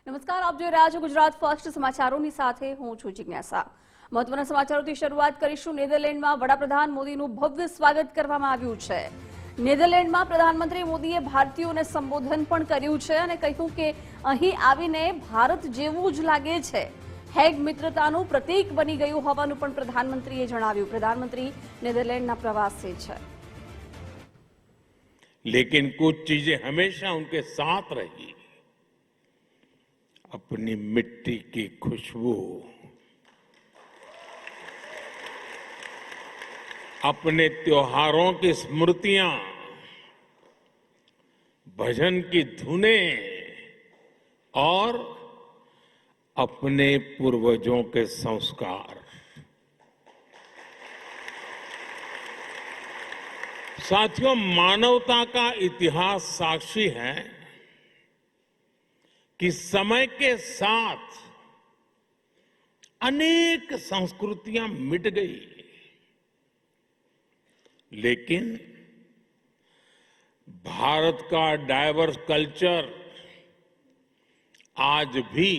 નમસ્કાર, આપ જોઈ રહ્યા છો ગુજરાત ફર્સ્ટ સમાચારોની સાથે હું છું જિજ્ઞાસા। મહત્વના સમાચારોથી શરૂઆત કરીશું। નેધરલેન્ડમાં વડાપ્રધાન મોદીનું ભવ્ય સ્વાગત કરવામાં આવ્યું છે। નેધરલેન્ડમાં પ્રધાનમંત્રી મોદીએ ભારતીયોને સંબોધન પણ કર્યું છે અને કહ્યું કે અહીં આવીને ભારત જેવું જ લાગે છે। હેગ મિત્રતાનું પ્રતીક બની ગયું હોવાનું પણ પ્રધાનમંત્રીએ જણાવ્યું। પ્રધાનમંત્રી નેધરલેન્ડના પ્રવાસે છે। लेकिन कुछ चीजें हमेशा उनके साथ रही। अपनी मिट्टी की खुशबू, अपने त्योहारों की स्मृतियां, भजन की धुनें और अपने पूर्वजों के संस्कार। साथियों, मानवता का इतिहास साक्षी है कि समय के साथ अनेक संस्कृतियां मिट गई, लेकिन भारत का डाइवर्स कल्चर आज भी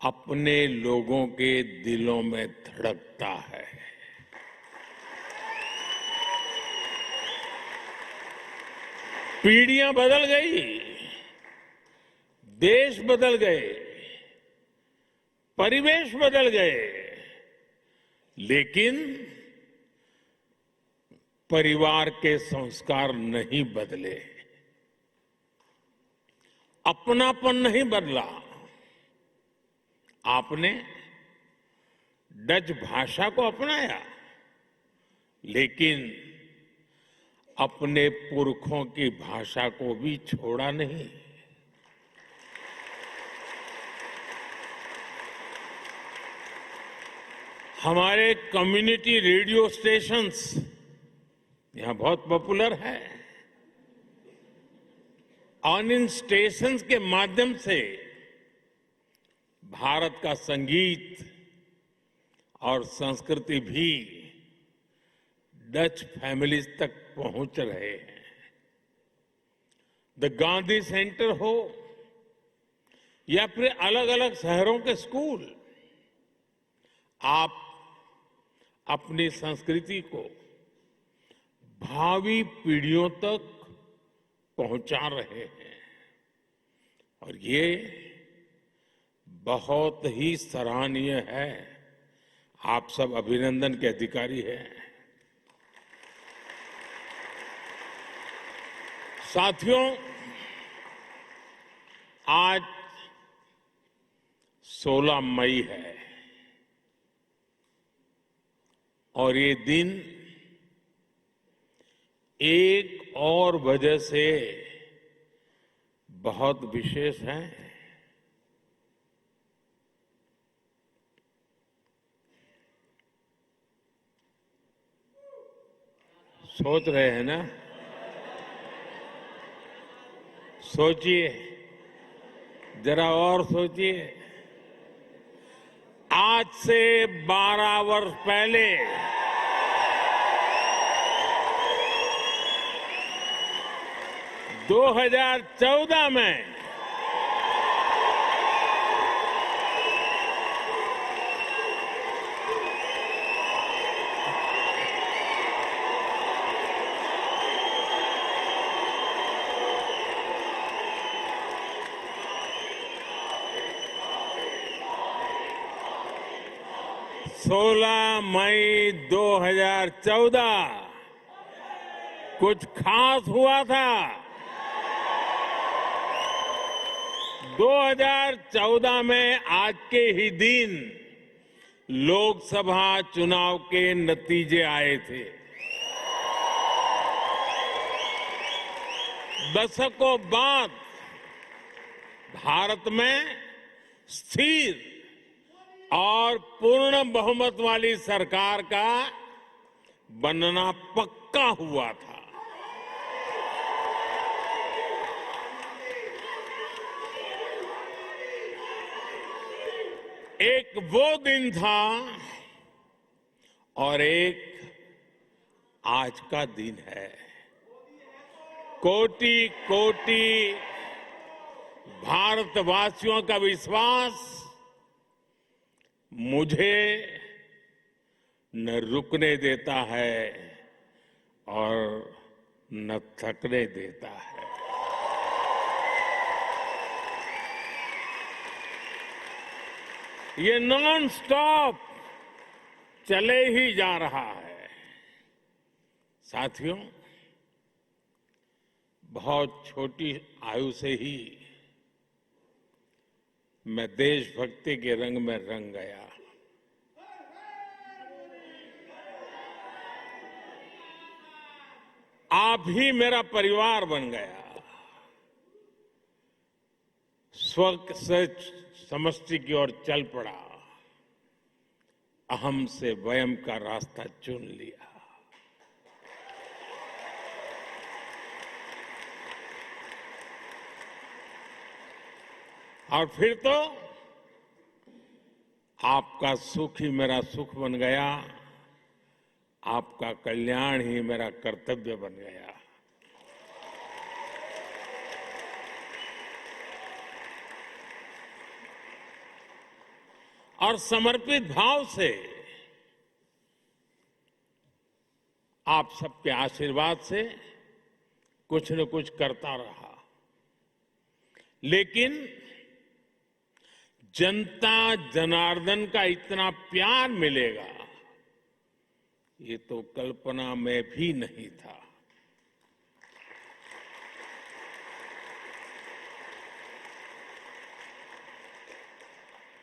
अपने लोगों के दिलों में धड़कता है। पीढ़ियां बदल गई, देश बदल गए, परिवेश बदल गए, लेकिन परिवार के संस्कार नहीं बदले, अपनापन नहीं बदला। आपने डच भाषा को अपनाया, लेकिन अपने पुरखों की भाषा को भी छोड़ा नहीं। हमारे कम्युनिटी रेडियो स्टेशंस यहां बहुत पॉपुलर है और इन स्टेशंस के माध्यम से भारत का संगीत और संस्कृति भी डच फैमिलीज तक पहुंच रहे हैं। द गांधी सेंटर हो या फिर अलग अलग शहरों के स्कूल, आप अपनी संस्कृति को भावी पीढ़ियों तक पहुंचा रहे हैं और ये बहुत ही सराहनीय है। आप सब अभिनंदन के अधिकारी हैं। साथियों, आज 16 मई है और ये दिन एक और वजह से बहुत विशेष है। सोच रहे हैं ना? सोचिए, जरा और सोचिए। आज से 12 वर्ष पहले 2014 में सोलह मई 2014 कुछ खास हुआ था। 2014 में आज के ही दिन लोकसभा चुनाव के नतीजे आए थे। दशकों बाद भारत में स्थिर और पूर्ण बहुमत वाली सरकार का बनना पक्का हुआ था। एक वो दिन था और एक आज का दिन है। कोटि कोटि भारतवासियों का विश्वास मुझे न रुकने देता है और न थकने देता है। ये नॉन स्टॉप चले ही जा रहा है। साथियों, बहुत छोटी आयु से ही मैं देशभक्ति के रंग में रंग गया। आप ही मेरा परिवार बन गया। स्व से समष्टि की ओर चल पड़ा। अहम से वयम का रास्ता चुन लिया। और फिर तो आपका सुख ही मेरा सुख बन गया। आपका कल्याण ही मेरा कर्तव्य बन गया। और समर्पित भाव से आप सबके आशीर्वाद से कुछ न कुछ करता रहा। लेकिन जनता जनार्दन का इतना प्यार मिलेगा, ये तो कल्पना में भी नहीं था।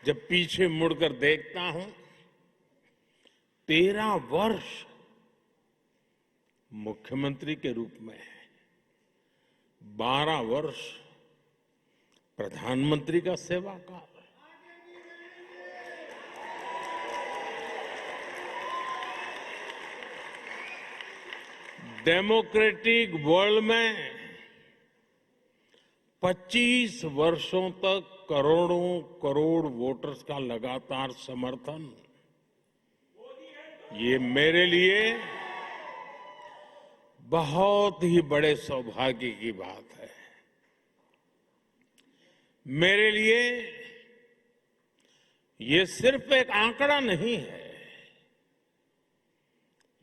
जब पीछे मुड़कर देखता हूं, 13 वर्ष मुख्यमंत्री के रूप में, 12 वर्ष प्रधानमंत्री का सेवा काल, डेमोक्रेटिक वर्ल्ड में 25 वर्षों तक करोड़ों करोड़ वोटर्स का लगातार समर्थन, ये मेरे लिए बहुत ही बड़े सौभाग्य की बात है। मेरे लिए ये सिर्फ एक आंकड़ा नहीं है,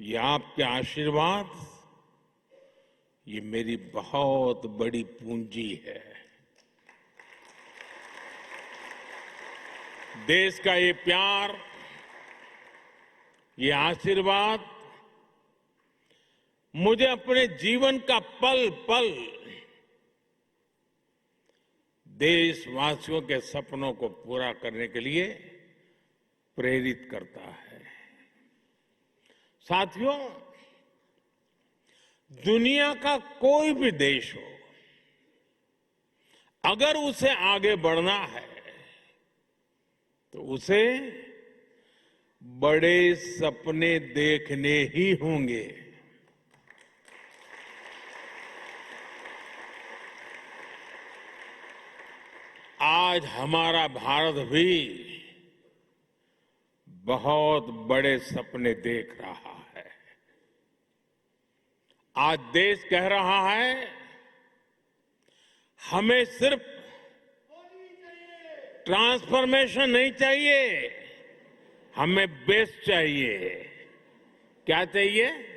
ये आपके आशीर्वाद, ये मेरी बहुत बड़ी पूंजी है। देश का ये प्यार, ये आशीर्वाद मुझे अपने जीवन का पल पल देशवासियों के सपनों को पूरा करने के लिए प्रेरित करता है। साथियों, दुनिया का कोई भी देश हो, अगर उसे आगे बढ़ना है तो उसे बड़े सपने देखने ही होंगे। आज हमारा भारत भी बहुत बड़े सपने देख रहा है। आज देश कह रहा है, हमें सिर्फ ट्रांसफॉर्मेशन नहीं चाहिए, हमें बेस चाहिए। क्या चाहिए?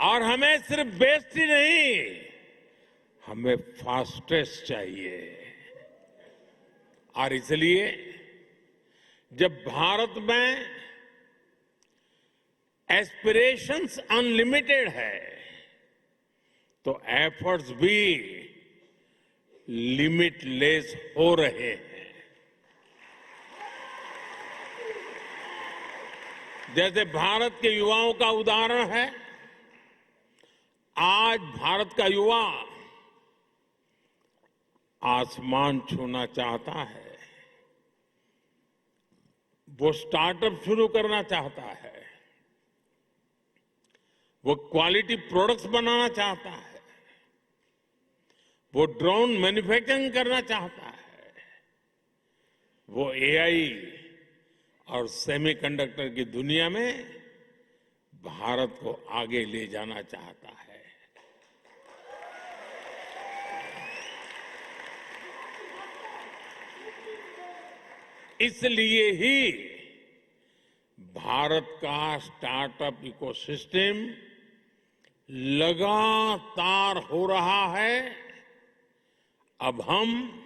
और हमें सिर्फ बेस्ट ही नहीं, हमें फास्टेस्ट चाहिए। और इसलिए जब भारत में एस्पिरेशंस अनलिमिटेड है, तो एफर्ट्स भी लिमिटलेस हो रहे हैं। जैसे भारत के युवाओं का उदाहरण है, आज भारत का युवा आसमान छूना चाहता है, वो स्टार्टअप शुरू करना चाहता है, वो क्वालिटी प्रोडक्ट्स बनाना चाहता है, वो ड्रोन मैन्युफैक्चरिंग करना चाहता है। वो एआई और सेमीकंडक्टर की दुनिया में भारत को आगे ले जाना चाहता है। इसलिए ही भारत का स्टार्टअप इकोसिस्टम लगातार हो रहा है। अब हम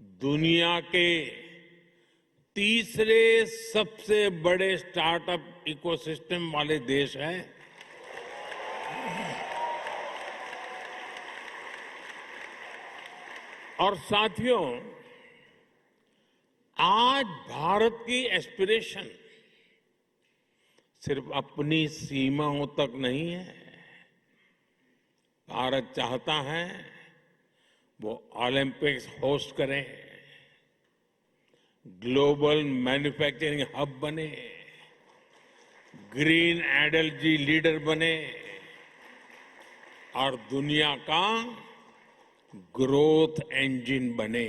दुनिया के तीसरे सबसे बड़े स्टार्टअप इकोसिस्टम वाले देश हैं। और साथियों, आज भारत की एस्पिरेशन सिर्फ अपनी सीमाओं तक नहीं है। भारत चाहता है वो ओलंपिक्स होस्ट करे, ग्लोबल मैन्युफैक्चरिंग हब बने, ग्रीन एनर्जी लीडर बने और दुनिया का ग्रोथ इंजन बने।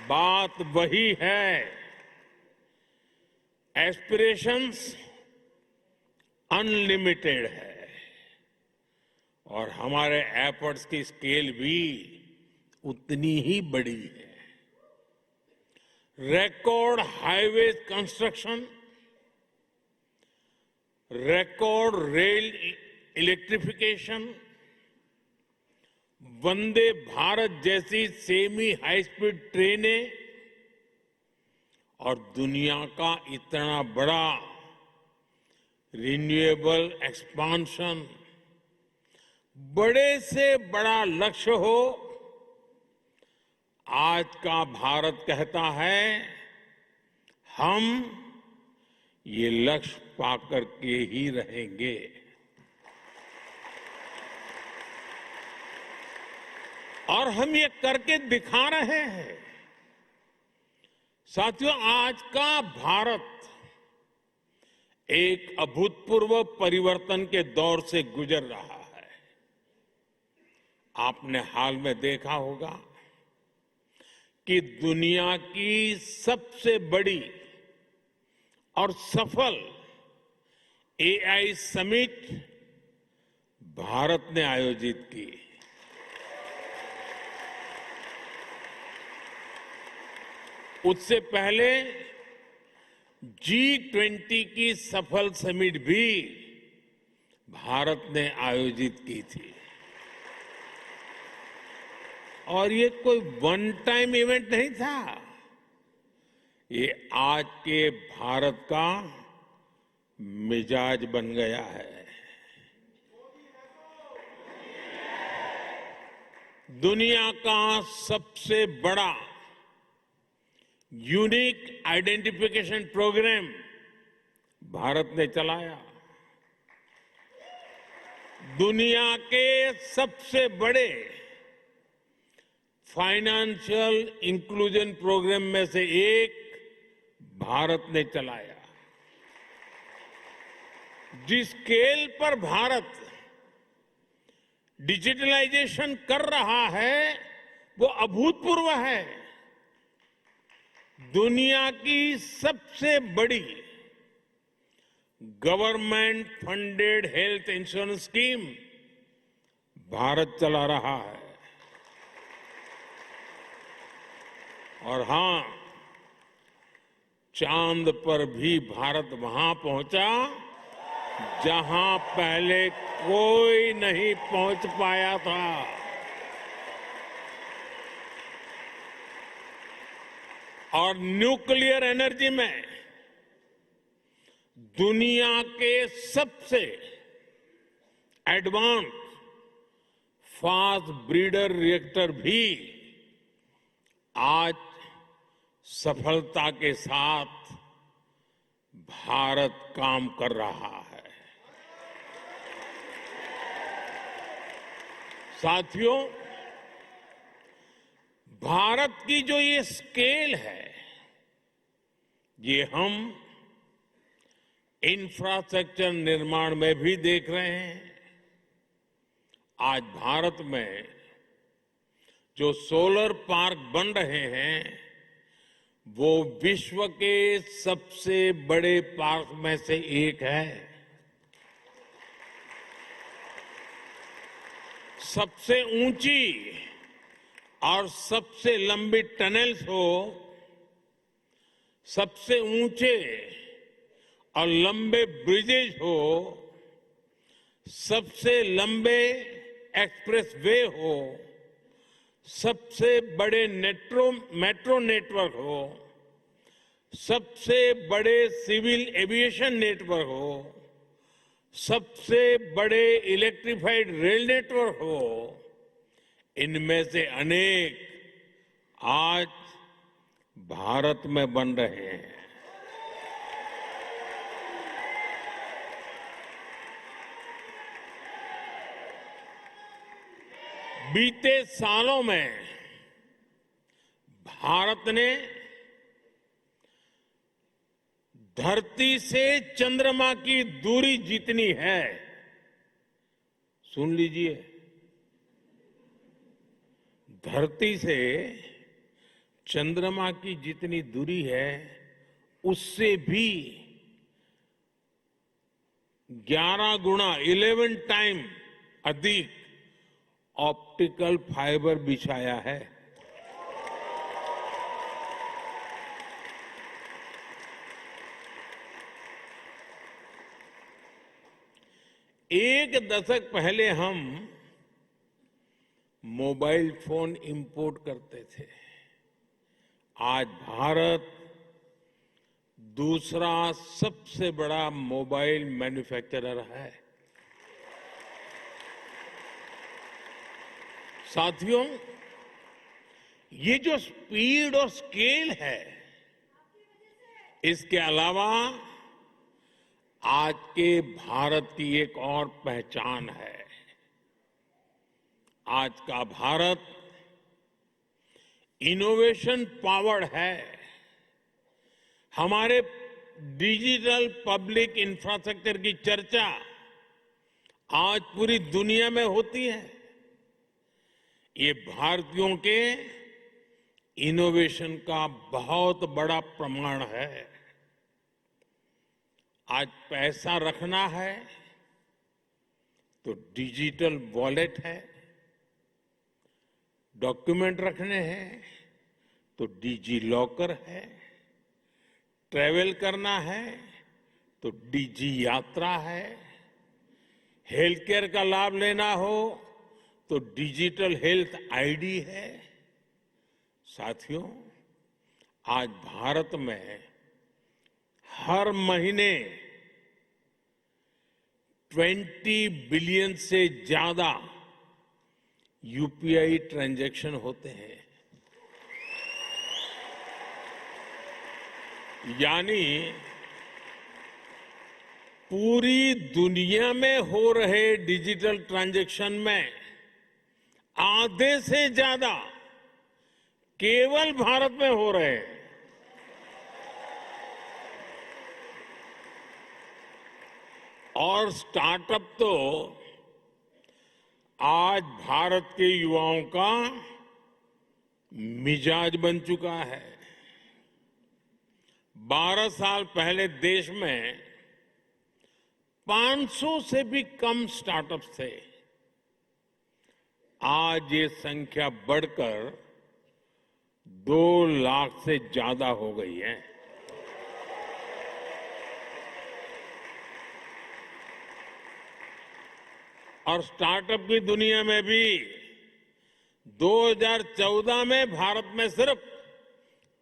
बात वही है। एस्पिरेशंस अनलिमिटेड है और हमारे एफर्ट्स की स्केल भी उतनी ही बड़ी है। Record highway construction, record rail electrification, Vande Bharat जैसी सेमी हाई स्पीड ट्रेनें और दुनिया का इतना बड़ा रिन्यूएबल एक्सपांशन, बड़े से बड़ा लक्ष्य हो। आज का भारत कहता है हम ये लक्ष्य पाकर के ही रहेंगे। और हम ये करके दिखा रहे हैं। साथियों, आज का भारत एक अभूतपूर्व परिवर्तन के दौर से गुजर रहा है। आपने हाल में देखा होगा कि दुनिया की सबसे बड़ी और सफल एआई समिट भारत ने आयोजित की। उससे पहले G20 की सफल समिट भी भारत ने आयोजित की थी। और ये कोई वन टाइम इवेंट नहीं था। ये आज के भारत का मिजाज बन गया है। दुनिया का सबसे बड़ा यूनिक आइडेंटिफिकेशन प्रोग्राम भारत ने चलाया। दुनिया के सबसे बड़े फाइनेंशियल इंक्लूजन प्रोग्राम में से एक भारत ने चलाया। जिस स्केल पर भारत डिजिटलाइजेशन कर रहा है वो अभूतपूर्व है। दुनिया की सबसे बड़ी government funded health insurance scheme Bharat चला रहा है। और हां, चांद पर भी भारत वहां पहुंचा जहां पहले कोई नहीं पहुंच पाया था। और न्यूक्लियर एनर्जी में दुनिया के सबसे एडवांस फास्ट ब्रीडर रिएक्टर भी आज सफलता के साथ भारत काम कर रहा है। साथियों, भारत की जो ये स्केल है, ये हम इंफ्रास्ट्रक्चर निर्माण में भी देख रहे हैं। आज भारत में जो सोलर पार्क बन रहे हैं वो विश्व के सबसे बड़े पार्क में से एक है। सबसे ऊंची और सबसे लंबी टनल्स हो, सबसे ऊंचे और लंबे ब्रिजेज हो, सबसे लंबे एक्सप्रेस वे हो, सबसे बड़े मेट्रो नेटवर्क हो, सबसे बड़े सिविल एविएशन नेटवर्क हो, सबसे बड़े इलेक्ट्रिफाइड रेल नेटवर्क हो, इनमें से अनेक आज भारत में बन रहे हैं। बीते सालों में भारत ने धरती से चंद्रमा की दूरी जितनी है, सुन लीजिए, धरती से चंद्रमा की जितनी दूरी है उससे भी 11 गुना 11 टाइम अधिक ऑप्टिकल फाइबर बिछाया है। एक दशक पहले हम मोबाइल फोन इंपोर्ट करते थे। आज भारत दूसरा सबसे बड़ा मोबाइल मैन्युफैक्चरर है। साथियों, ये जो स्पीड और स्केल है, इसके अलावा आज के भारत की एक और पहचान है। आज का भारत इनोवेशन पावर्ड है। हमारे डिजिटल पब्लिक इंफ्रास्ट्रक्चर की चर्चा आज पूरी दुनिया में होती है। ये भारतीयों के इनोवेशन का बहुत बड़ा प्रमाण है। आज पैसा रखना है तो डिजिटल वॉलेट है, डॉक्यूमेंट रखने हैं तो डिजी लॉकर है, ट्रैवल करना है तो डिजी यात्रा है, हेल्थ केयर का लाभ लेना हो तो डिजिटल हेल्थ आईडी है। साथियों, आज भारत में हर महीने 20 बिलियन से ज्यादा यूपीआई ट्रांजैक्शन होते हैं। यानी पूरी दुनिया में हो रहे डिजिटल ट्रांजैक्शन में आधे से ज्यादा केवल भारत में हो रहे हैं। और स्टार्टअप तो आज भारत के युवाओं का मिजाज बन चुका है। 12 साल पहले देश में 500 से भी कम स्टार्टअप्स थे। आज ये संख्या बढ़कर 2 लाख से ज्यादा हो गई है। और स्टार्टअप की दुनिया में भी 2014 में भारत में सिर्फ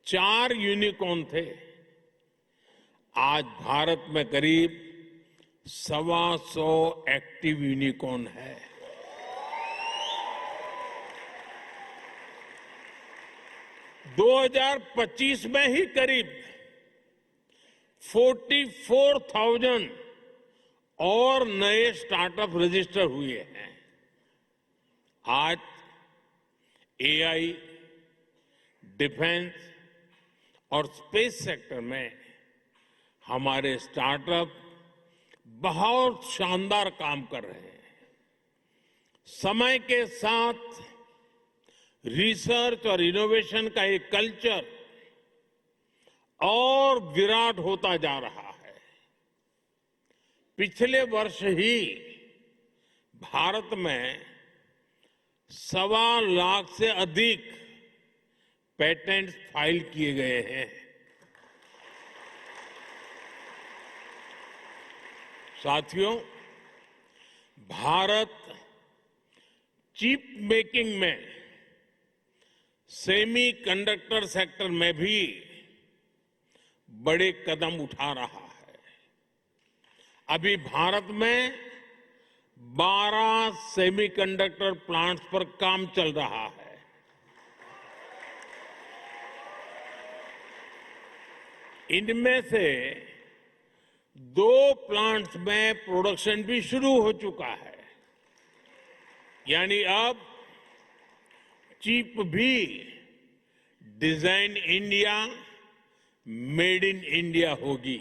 4 यूनिकॉर्न थे। आज भारत में करीब 125 एक्टिव यूनिकॉर्न है। दो 2025 में ही करीब 44,000 और नए स्टार्टअप रजिस्टर हुए हैं। आज एआई, डिफेंस और स्पेस सेक्टर में हमारे स्टार्टअप बहुत शानदार काम कर रहे हैं। समय के साथ रिसर्च और इनोवेशन का एक कल्चर और विराट होता जा रहा है। पिछले वर्ष ही भारत में 1.25 लाख से अधिक पेटेंट्स फाइल किए गए हैं। साथियों, भारत चिप मेकिंग में सेमी कंडक्टर सेक्टर में भी बड़े कदम उठा रहा है। अभी भारत में 12 सेमीकंडक्टर प्लांट्स पर काम चल रहा है। इनमें से 2 प्लांट्स में प्रोडक्शन भी शुरू हो चुका है। यानी अब चिप भी design India, made in India होगी।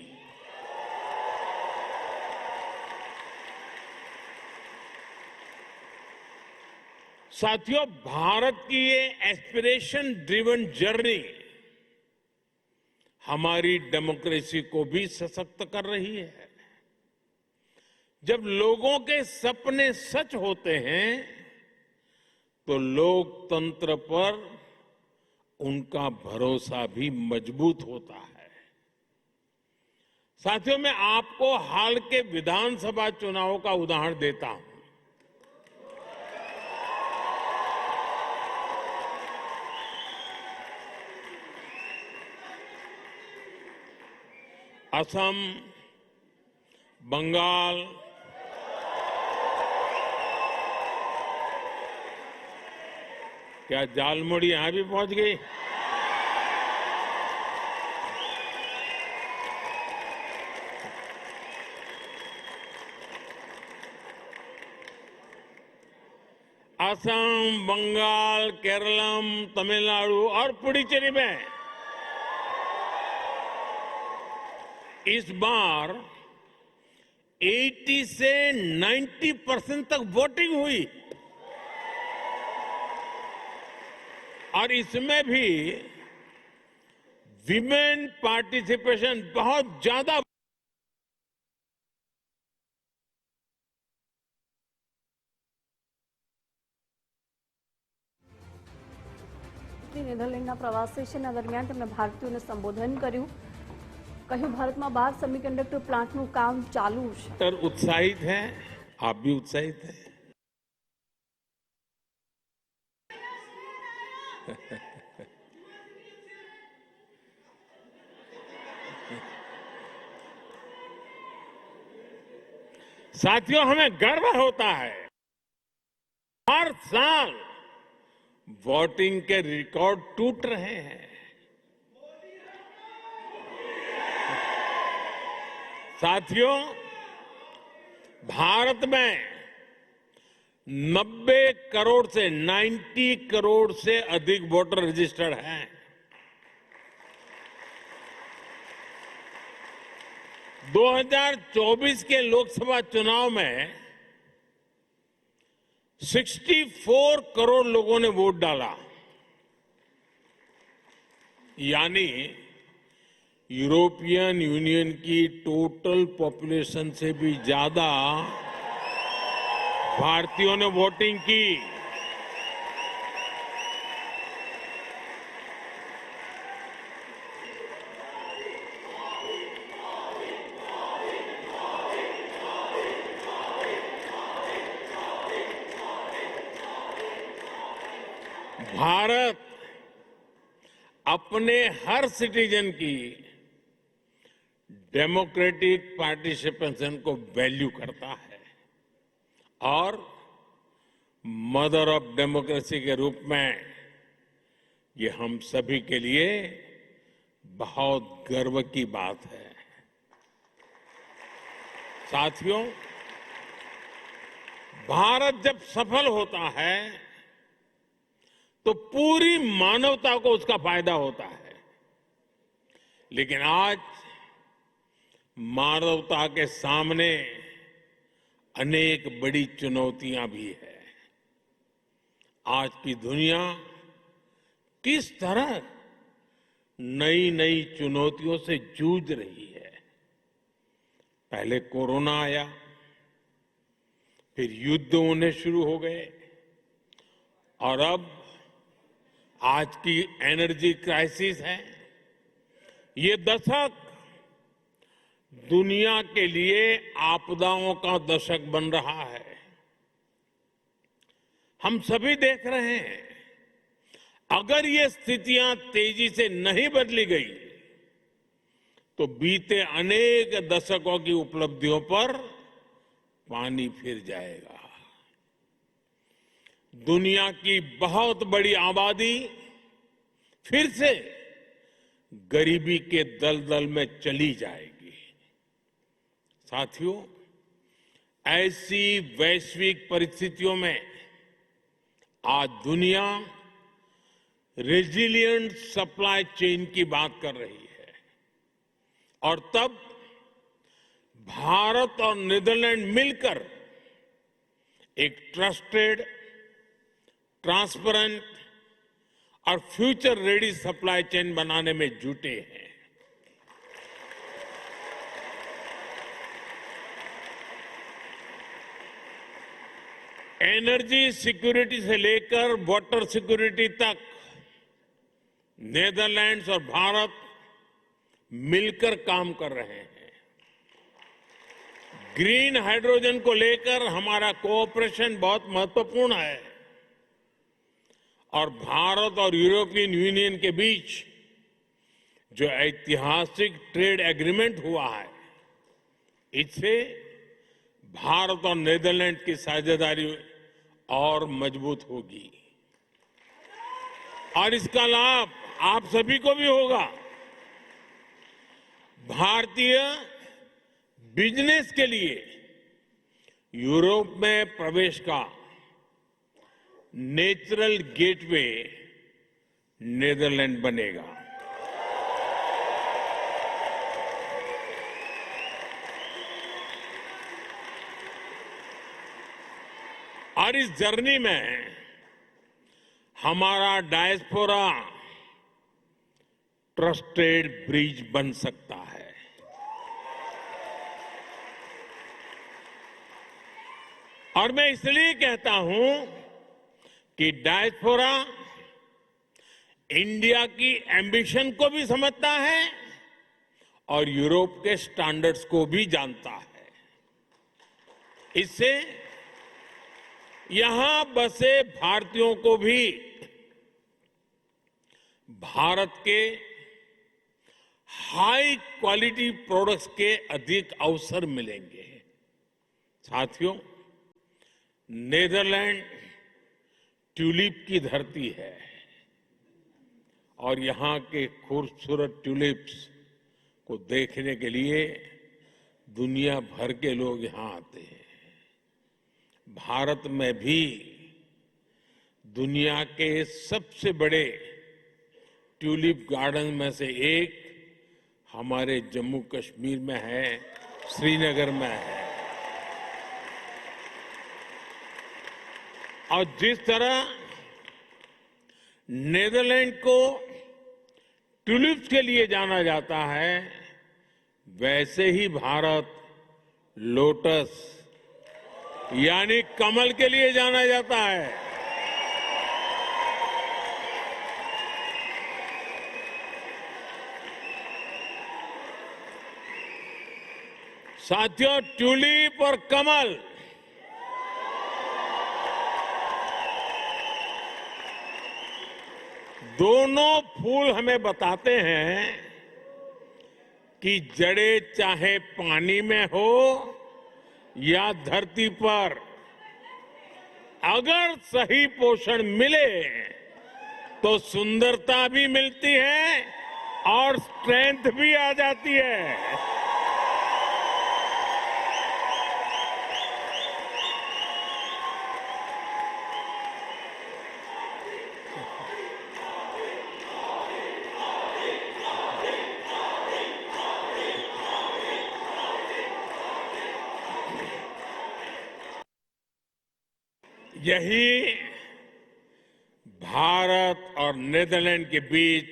साथियों, भारत की ये एस्पिरेशन ड्रिवन जर्नी हमारी डेमोक्रेसी को भी सशक्त कर रही है। जब लोगों के सपने सच होते हैं तो लोकतंत्र पर उनका भरोसा भी मजबूत होता है। साथियों, मैं आपको हाल के विधानसभा चुनाव का उदाहरण देता हूं। असम, बंगाल, क्या झालमुड़ी यहां भी पहुंच गई? असम, बंगाल, केरलम, तमिलनाडु और पुडुचेरी में इस बार 80 से 90% तक वोटिंग हुई और इसमें भी विमेन पार्टिसिपेशन बहुत ज्यादा। નેધરલેન્ડના પ્રવાસે છે ને દરમિયાન તેમણે ભારતીયોને સંબોધન કર્યું. કહ્યું ભારતમાં 12 સેમિકન્ડક્ટર પ્લાન્ટનું કામ ચાલુ છે. तर उत्साहित हैं, आप भी उत्साहित हैं। साथियों, हमें गर्व होता है हर साल वोटिंग के रिकॉर्ड टूट रहे हैं। साथियों, भारत में 90 करोड़ से 90 करोड़ से अधिक वोटर रजिस्टर्ड हैं। दो 2024 के लोकसभा चुनाव में 64 करोड़ लोगों ने वोट डाला। यानी यूरोपियन यूनियन की टोटल पॉपुलेशन से भी ज्यादा भारतीयों ने वोटिंग की। भारत अपने हर सिटीजन की डेमोक्रेटिक पार्टिसिपेशन को वैल्यू करता है और मदर ऑफ डेमोक्रेसी के रूप में ये हम सभी के लिए बहुत गर्व की बात है। साथियों, भारत जब सफल होता है तो पूरी मानवता को उसका फायदा होता है। लेकिन आज मानवता के सामने अनेक बड़ी चुनौतियां भी है। आज की दुनिया किस तरह नई नई चुनौतियों से जूझ रही है। पहले कोरोना आया, फिर युद्ध होने शुरू हो गए और अब आज की एनर्जी क्राइसिस है। ये दशक दुनिया के लिए आपदाओं का दशक बन रहा है। हम सभी देख रहे हैं, अगर ये स्थितियां तेजी से नहीं बदली गई तो बीते अनेक दशकों की उपलब्धियों पर पानी फिर जाएगा। दुनिया की बहुत बड़ी आबादी फिर से गरीबी के दलदल में चली जाएगी। साथियों, ऐसी वैश्विक परिस्थितियों में आज दुनिया रेजिलिएंट सप्लाई चेन की बात कर रही है और तब भारत और नीदरलैंड मिलकर एक ट्रस्टेड, ट्रांसपेरेंट और फ्यूचर रेडी सप्लाई चेन बनाने में जुटे हैं। एनर्जी सिक्योरिटी से लेकर वाटर सिक्योरिटी तक नीदरलैंड्स और भारत मिलकर काम कर रहे हैं। ग्रीन हाइड्रोजन को लेकर हमारा कोऑपरेशन बहुत महत्वपूर्ण है और भारत और यूरोपियन यूनियन के बीच जो ऐतिहासिक ट्रेड एग्रीमेंट हुआ है, इससे भारत और नीदरलैंड की साझेदारी और मजबूत होगी और इसका लाभ आप सभी को भी होगा। भारतीय बिजनेस के लिए यूरोप में प्रवेश का नेचुरल गेटवे नीदरलैंड बनेगा। और इस जर्नी में हमारा डायस्पोरा ट्रस्टेड ब्रिज बन सकता है। और मैं इसलिए कहता हूं कि डायस्पोरा इंडिया की एम्बिशन को भी समझता है और यूरोप के स्टैंडर्ड्स को भी जानता है। इससे यहां बसे भारतीयों को भी भारत के हाई क्वालिटी प्रोडक्ट्स के अधिक अवसर मिलेंगे। साथियों, नीदरलैंड ट्यूलिप की धरती है और यहां के खूबसूरत ट्यूलिप्स को देखने के लिए दुनिया भर के लोग यहां आते हैं। भारत में भी दुनिया के सबसे बड़े ट्यूलिप गार्डन में से एक हमारे जम्मू कश्मीर में है, श्रीनगर में है। और जिस तरह नीदरलैंड को ट्यूलिप्स के लिए जाना जाता है, वैसे ही भारत लोटस यानी कमल के लिए जाना जाता है। साथियों, ट्यूलिप और कमल दोनों फूल हमें बताते हैं कि जड़ें चाहे पानी में हो या धरती पर, अगर सही पोषण मिले तो सुंदरता भी मिलती है और स्ट्रेंथ भी आ जाती है। यही भारत और नीदरलैंड के बीच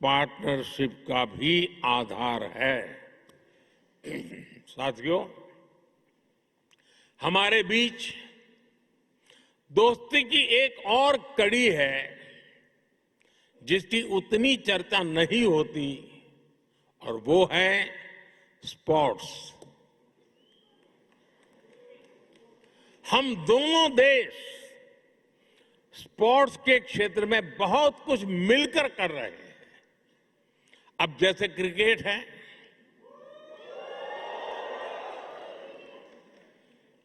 पार्टनरशिप का भी आधार है। साथियों, हमारे बीच दोस्ती की एक और कड़ी है जिसकी उतनी चर्चा नहीं होती, और वो है स्पोर्ट्स। हम दोनों देश स्पोर्ट्स के क्षेत्र में बहुत कुछ मिलकर कर रहे हैं। अब जैसे क्रिकेट है,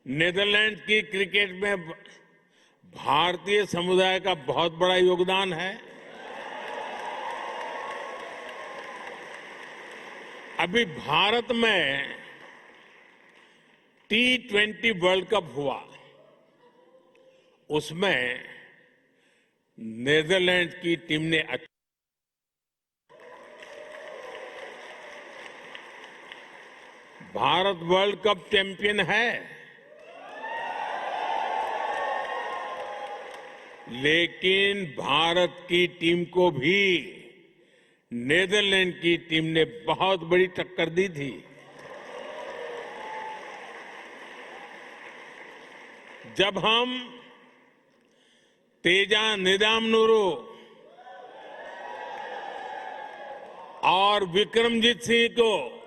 नीदरलैंड की क्रिकेट में भारतीय समुदाय का बहुत बड़ा योगदान है। अभी भारत में T20 वर्ल्ड कप हुआ, उसमें नीदरलैंड की टीम ने भारत वर्ल्ड कप चैंपियन है, लेकिन भारत की टीम को भी नीदरलैंड की टीम ने बहुत बड़ी टक्कर दी थी। जब हम तेजा निदामनुरू और विक्रमजीत सिंह को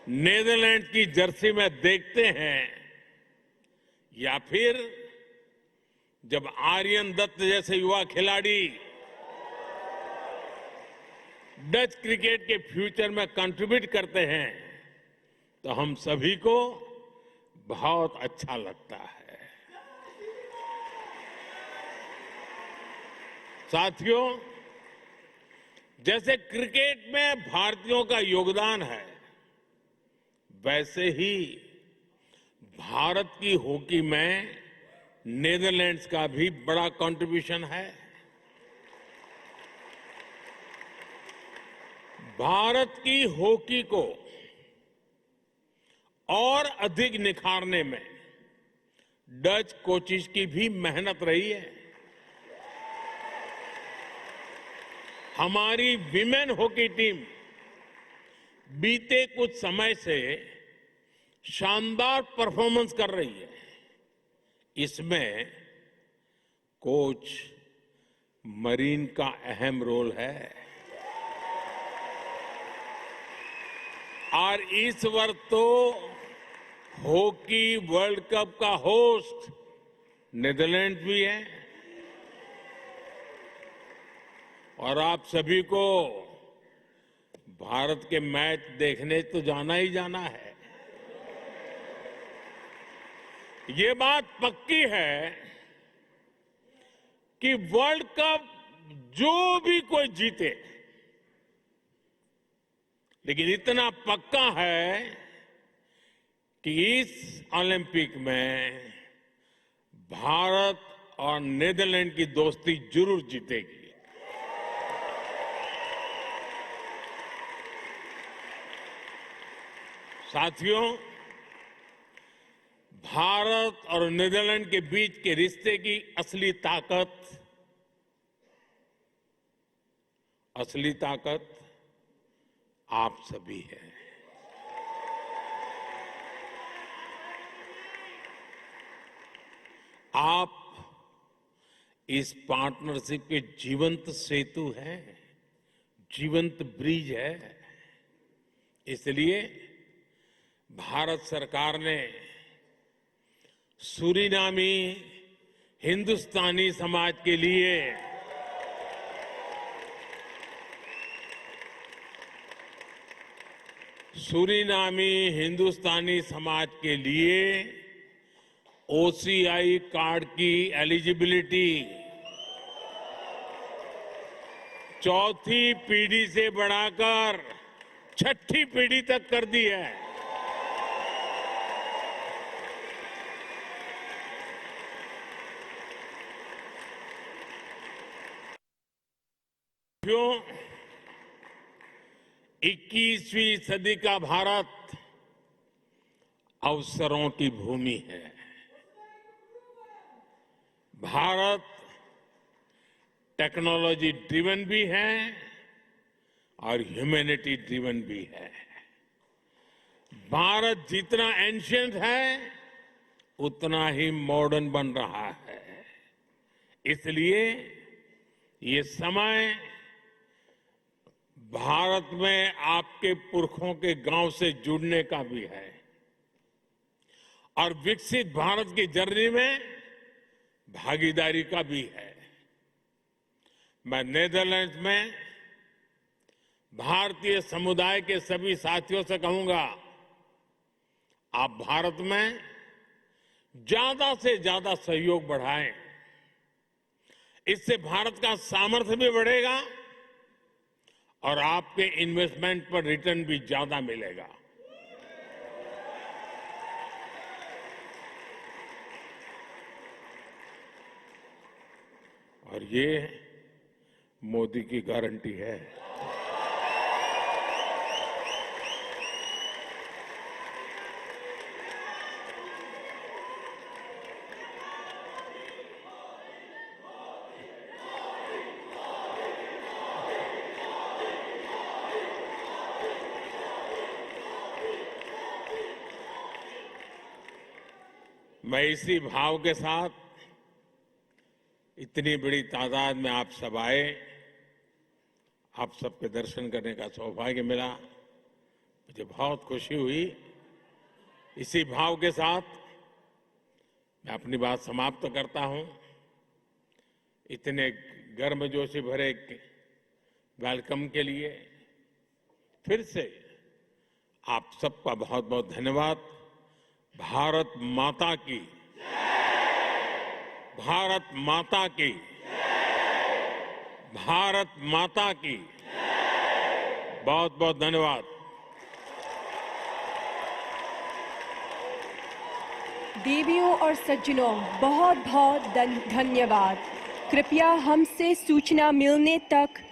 नीदरलैंड की जर्सी में देखते हैं, या फिर जब आर्यन दत्त जैसे युवा खिलाड़ी डच क्रिकेट के फ्यूचर में कंट्रीब्यूट करते हैं, तो हम सभी को बहुत अच्छा लगता है। साथियों, जैसे क्रिकेट में भारतीयों का योगदान है, वैसे ही भारत की हॉकी में नीदरलैंड्स का भी बड़ा कंट्रीब्यूशन है। भारत की हॉकी को और अधिक निखारने में डच कोचिज की भी मेहनत रही है। हमारी विमेन हॉकी टीम बीते कुछ समय से शानदार परफॉर्मेंस कर रही है। इसमें कोच मरीन का अहम रोल है, और इस वर्ष तो हॉकी वर्ल्ड कप का होस्ट नीदरलैंड भी है। और आप सभी को भारत के मैच देखने तो जाना ही जाना है। ये बात पक्की है कि वर्ल्ड कप जो भी कोई जीते, लेकिन इतना पक्का है कि इस ओलंपिक में भारत और नीदरलैंड की दोस्ती जरूर जीतेगी। साथियों, भारत और नीदरलैंड के बीच के रिश्ते की असली ताकत आप सभी हैं। आप इस पार्टनरशिप के जीवंत सेतु हैं, जीवंत ब्रिज है। इसलिए भारत सरकार ने सूरीनामी हिंदुस्तानी समाज के लिए OCI कार्ड की एलिजिबिलिटी चौथी पीढ़ी से बढ़ाकर छठी पीढ़ी तक कर दी है। क्यों 21वीं सदी का भारत अवसरों की भूमि है। भारत टेक्नोलॉजी ड्रिवन भी है और ह्यूमैनिटी ड्रिवन भी है। भारत जितना एंशिएंट है उतना ही मॉडर्न बन रहा है। इसलिए ये समय भारत में आपके पुरखों के गांव से जुड़ने का भी है और विकसित भारत की जर्नी में भागीदारी का भी है। मैं नीदरलैंड्स में भारतीय समुदाय के सभी साथियों से कहूंगा, आप भारत में ज्यादा से ज्यादा सहयोग बढ़ाएं। इससे भारत का सामर्थ्य भी बढ़ेगा और आपके इन्वेस्टमेंट पर रिटर्न भी ज्यादा मिलेगा। और ये मोदी की गारंटी है। मैं इसी भाव के साथ इतनी बड़ी तादाद में आप सब आए, आप सबके दर्शन करने का सौभाग्य मिला, मुझे बहुत खुशी हुई। इसी भाव के साथ मैं अपनी बात समाप्त करता हूं। इतने गर्मजोशी भरे वेलकम के लिए फिर से आप सबका बहुत बहुत धन्यवाद। भारत माता की, भारत माता की, भारत माता की बहुत बहुत धन्यवाद। देवियों और सज्जनों, बहुत बहुत धन्यवाद। कृपया हमसे सूचना मिलने तक